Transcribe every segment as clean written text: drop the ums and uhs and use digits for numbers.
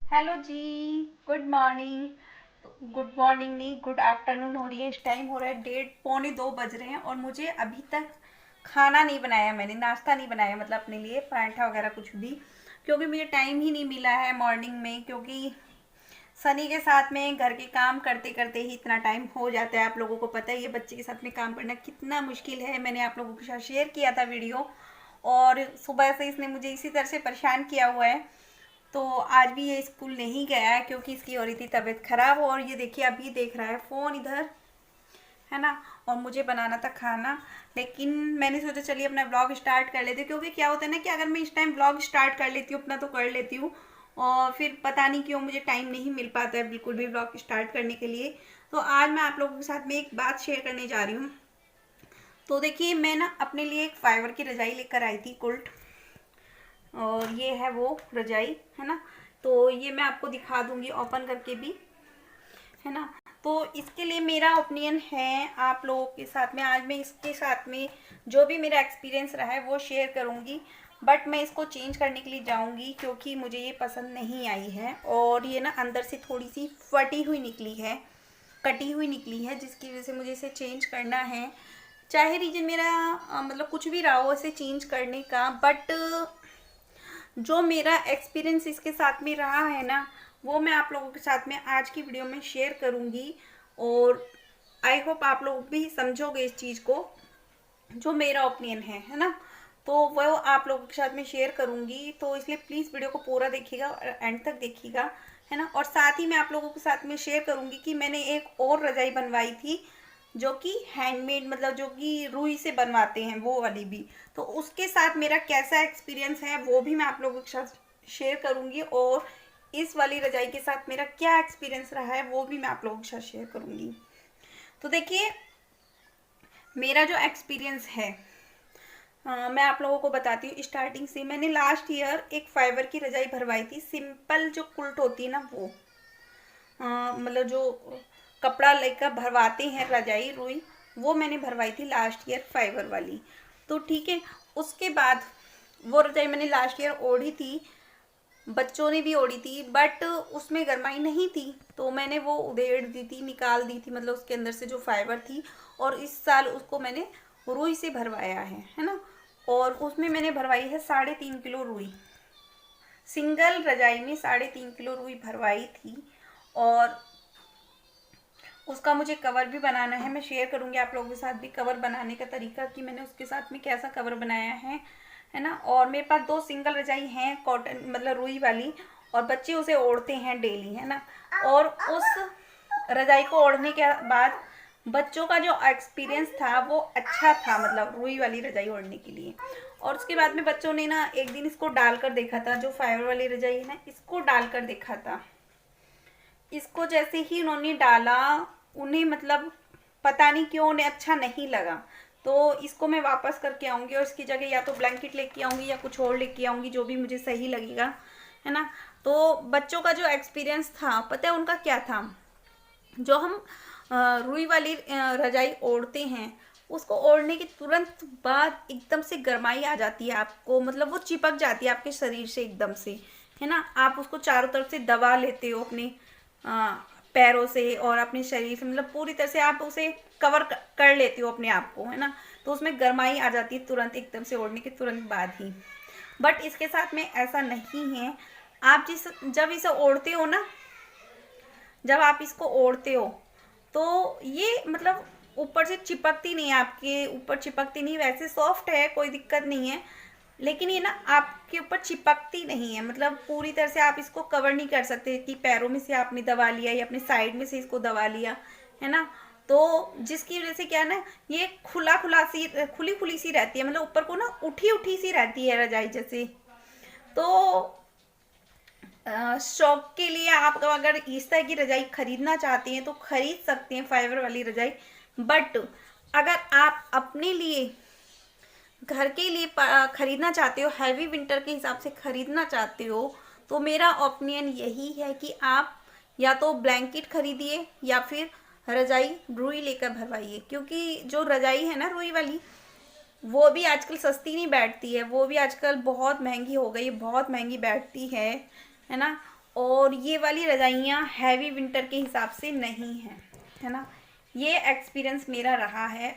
Hello ji. Good morning. Good morning नहीं, good afternoon हो रही है। इस टाइम हो रहा है 1:30 पौने 2 बज रहे हैं और मुझे अभी तक खाना नहीं बनाया, मैंने नाश्ता नहीं बनाया, मतलब अपने लिए पराठा वगैरह कुछ भी, क्योंकि मुझे टाइम ही नहीं मिला है मॉर्निंग में। क्योंकि सनी के साथ में घर के काम करते करते ही इतना टाइम हो जाता है। आप लोगों को पता है ये बच्चे के साथ में काम करना कितना मुश्किल है। मैंने आप लोगों के साथ शेयर किया था वीडियो, और सुबह से इसने मुझे इसी तरह से परेशान किया हुआ है। तो आज भी ये स्कूल नहीं गया है क्योंकि इसकी हो रही थी तबीयत खराब। और ये देखिए अभी देख रहा है फ़ोन इधर, है ना। और मुझे बनाना था खाना, लेकिन मैंने सोचा चलिए अपना ब्लॉग स्टार्ट कर लेती हूँ। क्योंकि क्या होता है ना कि अगर मैं इस टाइम ब्लॉग स्टार्ट कर लेती हूँ अपना तो कर लेती हूँ, और फिर पता नहीं क्यों मुझे टाइम नहीं मिल पाता है बिल्कुल भी ब्लॉग स्टार्ट करने के लिए। तो आज मैं आप लोगों के साथ में एक बात शेयर करने जा रही हूँ। तो देखिए मैं ना अपने लिए एक फाइबर की रजाई लेकर आई थी, कुल्ट। और ये है वो रजाई, है ना। तो ये मैं आपको दिखा दूंगी ओपन करके भी, है ना। तो इसके लिए मेरा ओपिनियन है आप लोगों के साथ में। आज मैं इसके साथ में जो भी मेरा एक्सपीरियंस रहा है वो शेयर करूंगी। बट मैं इसको चेंज करने के लिए जाऊंगी क्योंकि मुझे ये पसंद नहीं आई है। और ये ना अंदर से थोड़ी सी फटी हुई निकली है, कटी हुई निकली है, जिसकी वजह से मुझे इसे चेंज करना है। चाहे रीजन मेरा मतलब कुछ भी रहा हो इसे चेंज करने का, बट जो मेरा एक्सपीरियंस इसके साथ में रहा है ना, वो मैं आप लोगों के साथ में आज की वीडियो में शेयर करूंगी। और आई होप आप लोग भी समझोगे इस चीज़ को, जो मेरा ओपिनियन है ना। तो वो आप लोगों के साथ में शेयर करूंगी, तो इसलिए प्लीज़ वीडियो को पूरा देखिएगा और एंड तक देखिएगा, है ना। और साथ ही मैं आप लोगों के साथ में शेयर करूंगी कि मैंने एक और रजाई बनवाई थी जो कि हैंडमेड, मतलब जो कि रुई से बनवाते हैं वो वाली भी। तो उसके साथ मेरा कैसा एक्सपीरियंस है वो भी मैं आप लोगों के साथ शेयर करूंगी। और इस वाली रजाई के साथ मेरा क्या एक्सपीरियंस रहा है वो भी मैं आप लोगों के साथ शेयर करूंगी। तो देखिए मेरा जो एक्सपीरियंस है, मैं आप लोगों को बताती हूँ स्टार्टिंग से। मैंने लास्ट ईयर एक फाइबर की रजाई भरवाई थी, सिंपल जो कुल्ट होती है ना वो, मतलब जो कपड़ा लेकर भरवाते हैं रजाई रुई, वो मैंने भरवाई थी लास्ट ईयर फाइबर वाली। तो ठीक है, उसके बाद वो रजाई मैंने लास्ट ईयर ओढ़ी थी, बच्चों ने भी ओढ़ी थी, बट उसमें गरमाई नहीं थी। तो मैंने वो उधेड़ दी थी, निकाल दी थी, मतलब उसके अंदर से जो फाइबर थी। और इस साल उसको मैंने रुई से भरवाया है ना। और उसमें मैंने भरवाई है 3.5 किलो रुई, सिंगल रजाई में 3.5 किलो रुई भरवाई थी। और उसका मुझे कवर भी बनाना है, मैं शेयर करूंगी आप लोगों के साथ भी कवर बनाने का तरीका कि मैंने उसके साथ में कैसा कवर बनाया है ना। और मेरे पास 2 सिंगल रजाई हैं कॉटन, मतलब रुई वाली, और बच्चे उसे ओढ़ते हैं डेली, है ना। और उस रजाई को ओढ़ने के बाद बच्चों का जो एक्सपीरियंस था वो अच्छा था, मतलब रुई वाली रजाई ओढ़ने के लिए। और उसके बाद में बच्चों ने ना एक दिन इसको डालकर देखा था, जो फाइबर वाली रजाई है ना, इसको डालकर देखा था। इसको जैसे ही उन्होंने डाला, उन्हें मतलब पता नहीं क्यों उन्हें अच्छा नहीं लगा। तो इसको मैं वापस करके आऊंगी और इसकी जगह या तो ब्लैंकेट लेके आऊंगी या कुछ और लेके आऊंगी, जो भी मुझे सही लगेगा, है ना। तो बच्चों का जो एक्सपीरियंस था पता है उनका क्या था, जो हम रुई वाली रजाई ओढ़ते हैं, उसको ओढ़ने के तुरंत बाद एकदम से गर्माई आ जाती है आपको, मतलब वो चिपक जाती है आपके शरीर से एकदम से, है ना। आप उसको चारों तरफ से दबा लेते हो अपने अ, पैरों से और अपने शरीर से, मतलब पूरी तरह से आप उसे कवर कर लेते हो अपने आप को, है ना। तो उसमें गर्माई आ जाती है तुरंत, एकदम से ओढ़ने के तुरंत बाद ही। बट इसके साथ में ऐसा नहीं है। आप जब इसे ओढ़ते हो ना, जब आप इसको ओढ़ते हो तो ये मतलब ऊपर से चिपकती नहीं है, आपके ऊपर चिपकती नहीं, वैसे सॉफ्ट है, कोई दिक्कत नहीं है। लेकिन ये ना आपके ऊपर चिपकती नहीं है, मतलब पूरी तरह से आप इसको कवर नहीं कर सकते कि पैरों में से आपने दबा लिया या अपने साइड में से इसको दबा लिया, है ना। तो जिसकी वजह से क्या है ना, ये खुला खुला सी, खुली खुली सी रहती है, मतलब ऊपर को ना उठी उठी सी रहती है रजाई जैसे। तो शौक के लिए आप अगर इस तरह की रजाई खरीदना चाहते हैं तो खरीद सकते हैं, फाइबर वाली रजाई। बट अगर आप अपने लिए घर के लिए खरीदना चाहते हो, हैवी विंटर के हिसाब से खरीदना चाहते हो, तो मेरा ओपिनियन यही है कि आप या तो ब्लैंकेट खरीदिए या फिर रजाई रुई लेकर भरवाइए। क्योंकि जो रजाई है ना रुई वाली, वो भी आजकल सस्ती नहीं बैठती है, वो भी आजकल बहुत महंगी हो गई, बहुत महंगी बैठती है ना। और ये वाली रजाइयाँ हैवी विंटर के हिसाब से नहीं हैं, है ना। ये एक्सपीरियंस मेरा रहा है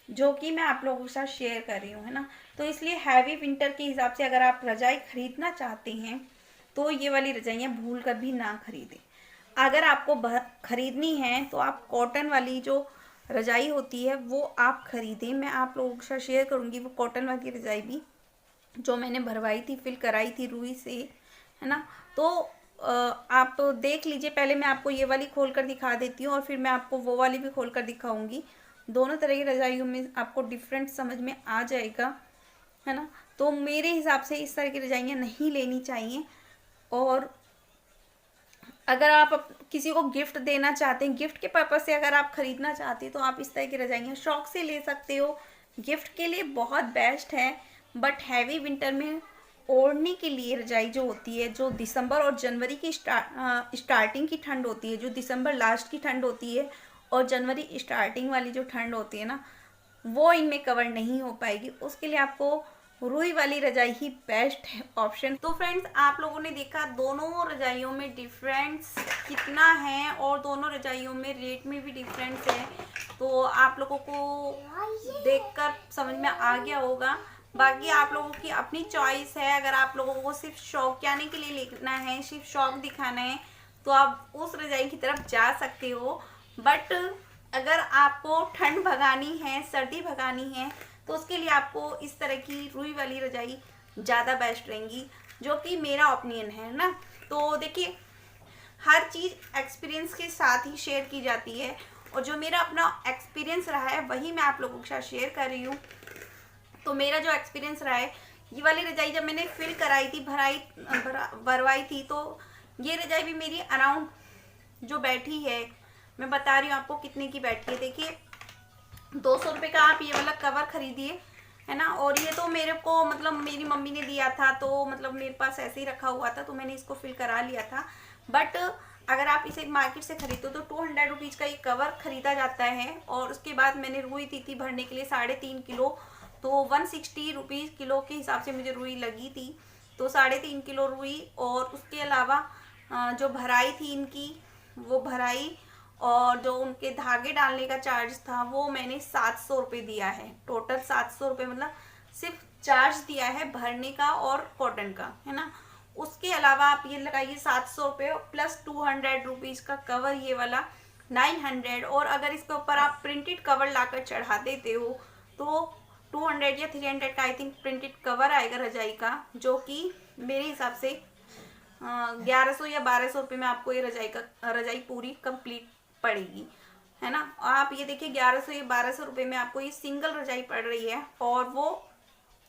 जो कि मैं आप लोगों के साथ शेयर कर रही हूँ, है ना। तो इसलिए हैवी विंटर के हिसाब से अगर आप रजाई खरीदना चाहते हैं तो ये वाली रजाइयाँ भूल कर भी ना खरीदें। अगर आपको खरीदनी है तो आप कॉटन वाली जो रजाई होती है वो आप खरीदें। मैं आप लोगों के साथ शेयर करूँगी वो कॉटन वाली रजाई भी, जो मैंने भरवाई थी, फिल कराई थी रुई से, है ना। तो आप देख लीजिए। पहले मैं आपको ये वाली खोल कर दिखा देती हूँ और फिर मैं आपको वो वाली भी खोल कर दिखाऊंगी। दोनों तरह की रजाइयों में आपको डिफरेंट समझ में आ जाएगा, है ना। तो मेरे हिसाब से इस तरह की रजाइयाँ नहीं लेनी चाहिए। और अगर आप किसी को गिफ्ट देना चाहते हैं, गिफ्ट के पर्पज़ से अगर आप खरीदना चाहते हैं तो आप इस तरह की रजाइयाँ शौक से ले सकते हो। गिफ्ट के लिए बहुत बेस्ट है। बट हैवी विंटर में ओढ़ने के लिए रजाई जो होती है, जो दिसंबर और जनवरी की स्टार्टिंग की ठंड होती है, जो दिसंबर लास्ट की ठंड होती है और जनवरी स्टार्टिंग वाली जो ठंड होती है ना, वो इनमें कवर नहीं हो पाएगी। उसके लिए आपको रुई वाली रजाई ही बेस्ट है ऑप्शन। तो फ्रेंड्स, आप लोगों ने देखा दोनों रजाइयों में डिफरेंस कितना है और दोनों रजाइयों में रेट में भी डिफरेंस है। तो आप लोगों को देखकर समझ में आ गया होगा। बाकी आप लोगों की अपनी चॉइस है। अगर आप लोगों को सिर्फ शौक आने के लिए लेना है, सिर्फ शौक दिखाना है, तो आप उस रजाई की तरफ जा सकते हो। बट अगर आपको ठंड भगानी है, सर्दी भगानी है, तो उसके लिए आपको इस तरह की रुई वाली रजाई ज़्यादा बेस्ट रहेंगी, जो कि मेरा ओपिनियन है ना। तो देखिए, हर चीज़ एक्सपीरियंस के साथ ही शेयर की जाती है और जो मेरा अपना एक्सपीरियंस रहा है वही मैं आप लोगों के साथ शेयर कर रही हूँ। तो मेरा जो एक्सपीरियंस रहा है, ये वाली रजाई जब मैंने फिल कराई थी, भरवाई थी, तो ये रजाई भी मेरी अराउंड जो बैठी है, मैं बता रही हूँ आपको कितने की बैठी है। देखिए, 200 रुपये का आप ये वाला कवर खरीदिए, है ना। और ये तो मेरे को मतलब मेरी मम्मी ने दिया था, तो मतलब मेरे पास ऐसे ही रखा हुआ था, तो मैंने इसको फिल करा लिया था। बट अगर आप इसे मार्केट से खरीदो तो 200 रुपीज़ का ये कवर खरीदा जाता है। और उसके बाद मैंने रुई थी भरने के लिए 3.5 किलो, तो 160 रुपीज़ किलो के हिसाब से मुझे रुई लगी थी। तो 3.5 किलो रुई और उसके अलावा जो भराई थी इनकी, वो भराई और जो उनके धागे डालने का चार्ज था वो मैंने 700 रुपये दिया है। टोटल 700 रुपये, मतलब सिर्फ चार्ज दिया है भरने का और कॉटन का, है ना। उसके अलावा आप ये लगाइए 700 रुपये प्लस 200 रुपीज़ का कवर, ये वाला 900। और अगर इसके ऊपर आप प्रिंटेड कवर लाकर चढ़ा देते हो तो 200 या 300 का आई थिंक प्रिंटेड कवर आएगा रजाई का, जो कि मेरे हिसाब से 1100 या 1200 रुपये में आपको ये रजाई पूरी कंप्लीट पड़ेगी, है ना। आप ये देखिए 1100 या 1200 रुपये में आपको ये सिंगल रजाई पड़ रही है और वो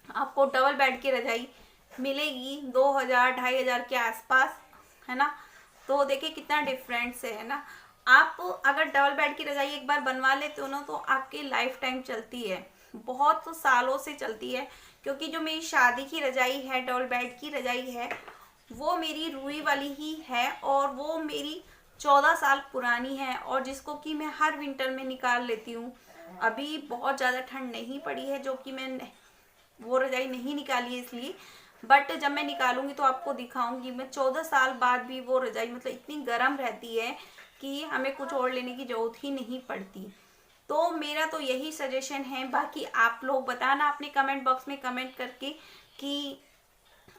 आपको डबल बेड की रजाई मिलेगी 2000 2500 के आसपास, है ना। तो देखिए कितना डिफरेंस है ना। आप अगर डबल बेड की रजाई एक बार बनवा लेते हो ना तो आपकी लाइफ टाइम चलती है, बहुत सालों से चलती है। क्योंकि जो मेरी शादी की रजाई है, डबल बेड की रजाई है, वो मेरी रुई वाली ही है और वो मेरी 14 साल पुरानी है और जिसको कि मैं हर विंटर में निकाल लेती हूँ। अभी बहुत ज़्यादा ठंड नहीं पड़ी है, जो कि मैं वो रजाई नहीं निकाली है इसलिए। बट जब मैं निकालूंगी तो आपको दिखाऊंगी। मैं 14 साल बाद भी वो रजाई मतलब इतनी गर्म रहती है कि हमें कुछ और लेने की जरूरत ही नहीं पड़ती। तो मेरा तो यही सजेशन है। बाकी आप लोग बताना अपने कमेंट बॉक्स में कमेंट करके कि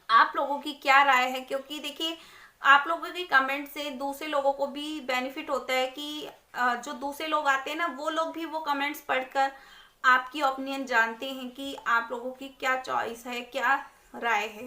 आप लोगों की क्या राय है। क्योंकि देखिए, आप लोगों के कमेंट से दूसरे लोगों को भी बेनिफिट होता है कि जो दूसरे लोग आते हैं ना, वो लोग भी वो कमेंट्स पढ़कर आपकी ओपिनियन जानते हैं कि आप लोगों की क्या चॉइस है, क्या राय है।